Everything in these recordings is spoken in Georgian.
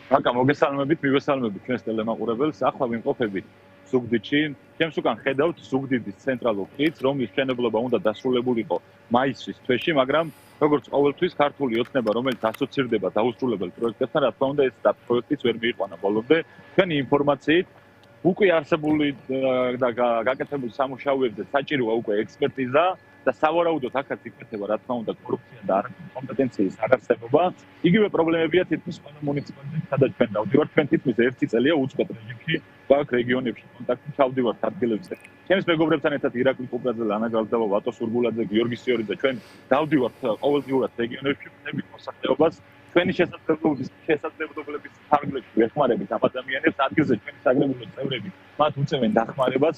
მაკა მოგესალმებით, მივესალმებით ჩვენს ტელემაყურებელს. ახლა ვიმყოფებით ზუგდიდში. ჩემს უკან ხედავთ ზუგდიდის ცენტრალურ ხიდს, რომლის მშენებლობა უნდა დასრულებულიყო მაისის თვეში, მაგრამ როგორც ყოველთვის ქართული ოცნება, რომელიც ასოცირდება დაუსრულებელ პროექტებთან, რა თქმა უნდა, ეს პროექტიც ვერ მიიყვანა ბოლომდე. ჩვენი ინფორმაციით უკვე არსებული და გაკეთებული სამუშაოებზე საჭიროა უკვე ექსპერტიზა და სავარაუდოდ აქაც იქნება, რა თქმა უნდა, კორუფცია და კომპეტენციის აღარსებობა. იგივე პრობლემებია თითქმის ყველა მუნიციპალიტეტში, სადაც ჩვენ დავდივართ. ჩვენ თითქმის 1 წელია უწყვეტ რეჟიმში გვაქვს რეგიონებში კონტაქტი, ჩავდივართ ადგილებზე. ჩემს მეგობრებთან ერთად ირაკლი კუპრაძე, ლანა გალდავა, ვატო სურგულაძე, გიორგი სიორიძე, ჩვენ დავდივართ ყოველდღიურად რეგიონებში, ვხდებით მოსახლეობას. ჩვენი შესაძლებლობების ფარგლებში ვეხმარებით ამ ადამიანებს ადგილზე. ჩვენი საგრებულო წევრები მათ უწევენ დახმარებას,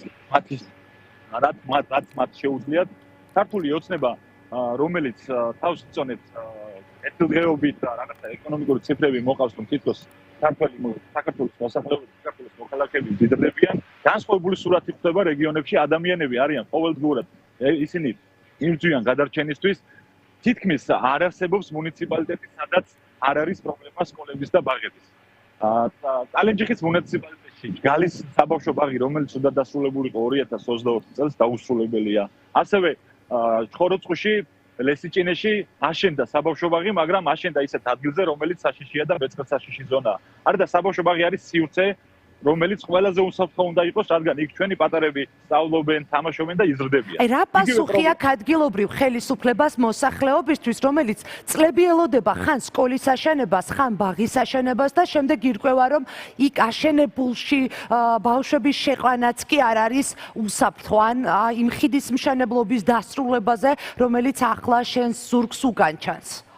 რაც მათ შეუძლიათ. ქართული ოცნება, რომელიც თავს იწონებს ერთდღეობით რაღაცა ეკონომიკური ციფრები მოყავს, რომ თითქოს საქართველოს მოსახლეობის, საქართველოს მოქალაქეები მდიდრდებიან, განსხვავებული სურათი ხდება რეგიონებში, ადამიანები არიან ყოველდღურად ისინი იბრძვიან გადარჩენისთვის. თითქმის არ არსებობს მუნიციპალიტეტი, სადაც არ არის პრობლემა სკოლების და ბაღების. კალენჯიხის მუნიციპალიტეტში გალის საბავშვო ბაღი, რომელიც უნდა დასრულებულიყო 2024 წელს, დაუსრულებელია. ასევე ხოროწყუში, ლესიჭინეში აშენდა საბავშვო ბაღი, მაგრამ აშენდა ისეთ ადგილზე, რომელიც საშიშია და მეწყერსაშიში ზონაა. არა და საბავშვო ბაღი არის სივრცე, რომელიც ყველაზე უსაფრთხო უნდა იყოს, რადგან იქ ჩვენი პატარები სწავლობენ, თამაშობენ და იზრდებიან. აი რა პასუხი აქვს ადგილობრივ ხელისუფლებას მოსახლეობისთვის, რომელიც წლები ელოდება ხან სკოლის აშენებას, ხან ბაღის აშენებას და შემდეგ ირკვევა, რომ იქ აშენებულში ბავშვების შეყვანაც კი არ არის უსაფრთხო, ან იმ ხიდის მშენებლობის დასრულებაზე, რომელიც ახლა შენს ზურგს უგანჩანს.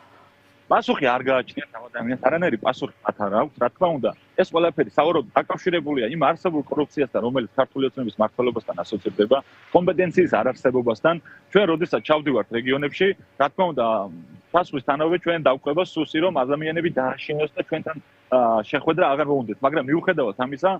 პასუხი არ გააჩნიათ ამ ადამიანს, არანაირი პასუხი მათ არ აქვს, რა თქმა უნდა. ეს ყველაფერი სავარაუდოდ დაკავშირებულია იმ არსებულ კორუფციასთან, რომელიც ქართული ოცნების მმართველობასთან ასოცირდება, კომპეტენციის არარსებობასთან. ჩვენ როდესაც ჩავდივართ რეგიონებში, რა თქმა უნდა, პასუხისთანავე ჩვენ დავყვება სუსი, რომ ადამიანები დააშინოს და ჩვენთან შეხვედრა აღარ მოუნდეთ, მაგრამ მიუხედავად ამისა,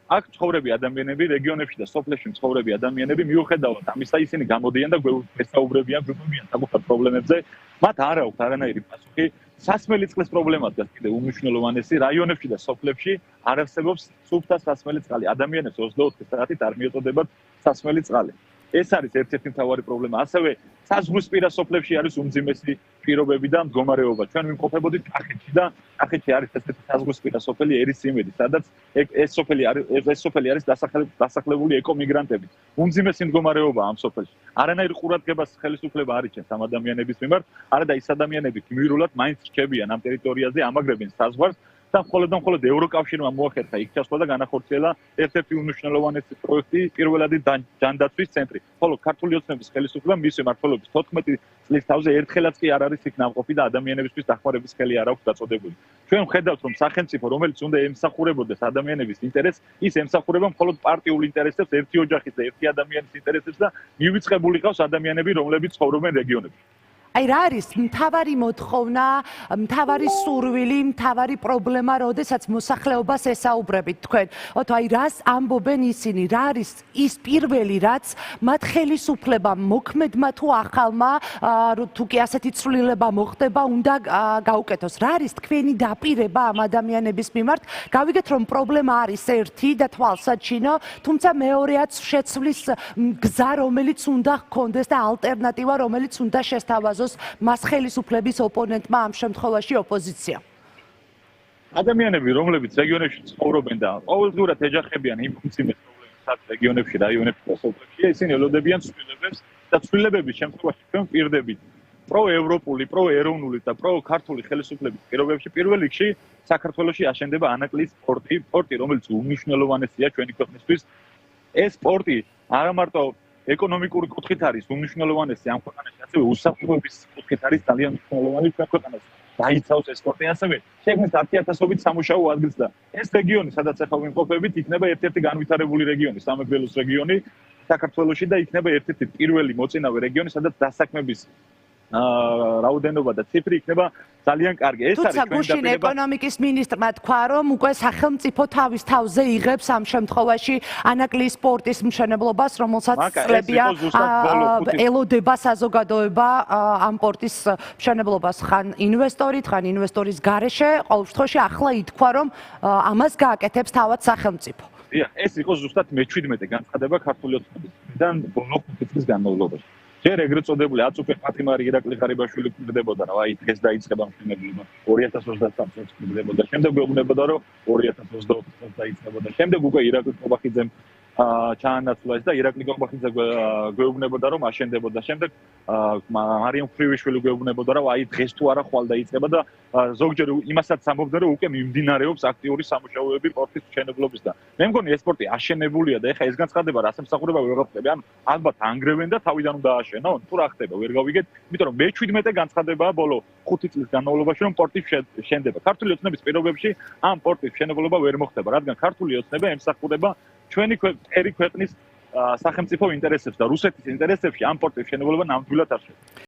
აქ ცხოვრები ადამიანები, რეგიონებში და სოფლებში ცხოვრები ადამიანები, მიუხედავად ამისა, ისინი გამოდიან და გვესაუბრებიან, გვიყვებიან საკუთარ პრობლემებზე. მათ არ აქვს არანაირი პასუხი. სასმელი წყლის პრობლემა დგას კიდევ უმნიშვნელოვანესი, რაიონებში და სოფლებში არ არსებობს სუფთა სასმელი წყალი. ადამიანებს 24 საათით არ მიეწოდებათ სასმელი წყალი. ეს არის ერთ-ერთი მთავარი პრობლემა. ასევე საზღვრისპირა სოფლებში არის უმძიმესი პირობები და მდგომარეობა. ჩვენ ვიმყოფებოდით კახეთში და კახეთში არის ესეთი საზღვრისპირა სოფელი ერისიმედი, სადაც ეს სოფელი არის დასახლებული ეკომიგრანტებით. უმძიმესი მდგომარეობა ამ სოფელში. არანაირ ყურადღებას ხელისუფლება არ იჩენს ამ ადამიანების მიმართ, არა და ის ადამიანები გმირულად მაინც რჩებიან ამ ტერიტორიაზე, ამაგრებენ საზღვარს. და მხოლოდ ევროკავშირმა მოახერხა იქ ჩასვლა და განახორციელა ერთ-ერთი უმნიშვნელოვანესი პროექტი, პირველადი ჯანდაცვის ცენტრი. ხოლო ქართული ოცნების ხელისუფლება მის მმართველობის 14 წლის თავზე ერთხელაც კი არ არის იქ ნამყოფი და ადამიანებისთვის დახმარების ხელი არ აქვს დაწოდებული. ჩვენ ვხედავთ, რომ სახელმწიფო, რომელიც უნდა ემსახურებოდეს ადამიანების ინტერესს, ის ემსახურება მხოლოდ პარტიულ ინტერესებს, ერთი ოჯახის და ერთი ადამიანის ინტერესებს და მივიწყებული ყავს ადამიანები, რომლებიც ცხოვრობენ რეგიონებში. აი რა არის მთავარი მოთხოვნა, მთავარი სურვილი, მთავარი პრობლემა, როდესაც მოსახლეობას ესაუბრებით თქვენ? ოთო აი რას ამბობენ ისინი? რა არის ის პირველი, რაც მათ ხელისუფლებამ, მოქმედმა თუ ახალმა, თუ კი ასეთი ცვლილება მოხდება, უნდა გაუკეთოს? რა არის თქვენი დაპირება ამ ადამიანების მიმართ? გავიგეთ, რომ პრობლემა არის ერთი და თვალსაჩინო, თუმცა მეორეაც შეცვლის გზა, რომელიც უნდა ჰქონდეს და ალტერნატივა, რომელიც უნდა შესთავაზოს მას ხელისუფლების ოპონენტმა, ამ შემთხვევაში ოპოზიცია. ადამიანები, რომლებიც რეგიონებში ცხოვრობენ და ყოველდღურად ეჯახებიან იმ უმცირეს პრობლემებს რეგიონებში, რაიონებში და სოფლებში, ისინი ელოდებიან ცვლილებებს და ცვლილებების შემთხვევაში ჩვენ ვპირდებით პროევროპული, პროეროვნული და პროქართული ხელისუფლების პირობებში პირველ რიგში საქართველოში აშენდება ანაკლის პორტი, რომელიც უმნიშვნელოვანესია ჩვენი ქვეყნისთვის. ეს პორტი არა მარტო ეკონომიკური კუთხით არის უმნიშვნელოვანესი ამ ქვეყანაში, ასევე უსაფრთხოების კუთხით არის ძალიან მნიშვნელოვანი ჩვენ ქვეყანას. დაიცავს ეს პორტი, ასევე შექმნის 10,000-ობით სამუშაო ადგილს და ეს რეგიონი, სადაც ახლა ვიმყოფებით, იქნება ერთ-ერთი განვითარებული რეგიონი, სამეგრელოს რეგიონი საქართველოში და იქნება ერთ-ერთი პირველი მოწინავე რეგიონი, სადაც დასაქმების რაოდენობა და ციფრი იქნება ძალიან კარგი. ეს არის თუმცა გუშინ ეკონომიკის მინისტრმა თქვა, რომ უკვე სახელმწიფო თავის თავზე იღებს ამ შემთხვევაში ანაკლიის სპორტის მშენებლობას, რომელსაც წლებია ელოდება საზოგადოება ამ სპორტის მშენებლობას. ხან ინვესტორით, ხან ინვესტორის გარეშე, ყოველ შემთხვევაში ახლა ითქვა, რომ ამას გააკეთებს თავად სახელმწიფო. ეს იყო ზუსტად მე-17 განცხადება ქართული ოცნებისგან ბოლო 5 წლის განმავლობაში. ჯერ ეგრეთ წოდებული აწუხე პატიმარი ირაკლი ღარიბაშვილი კვირდებოდა, რა, აი დღეს დაიწყება მშენებლობა 2023 წელს კვირდებოდა. შემდეგ გვეუბნებოდა, რომ 2024 წელს დაიწყებოდა. შემდეგ უკვე ირაკლი ყობახიძემ ჩაანაცვლა ეს და ირაკლი ყობახიძე გვეუბნებოდა, რომ აშენდებოდა. შემდეგ მარიამ ხვრივიშვილი გვეუბნებოდა, რომ აი დღეს თუ არა ხვალ დაიწყება და ზოგჯერ იმასაც ამბობდა, რომ უკვე მიმდინარეობს აქტიური სამუშაოები სპორტის მშენებლობისგან. მე მგონი ეს სპორტი აშენებულია და ეხა ეს განცხადება რას ემსახურება ვერ გავხდები. ანუ ალბათ ანგრევენ და თავიდან უნდა ააშენონ. თუ რა ხდება, ვერ გავიგეთ. იმიტომ რომ მე-17 განცხადებაა ბოლო 5 წლის განმავლობაში, რომ სპორტი შენდება. ქართული ოცნების პირობებში ამ სპორტის მშენებლობა ვერ მოხდება, რადგან ქართული ოცნება ემსახურება ჩვენი ქვეყნის სახელმწიფო ინტერესებს და რუსეთის ინტერესებში ამ სპორტის მშენებლობა ნამდვილად არ შედგება.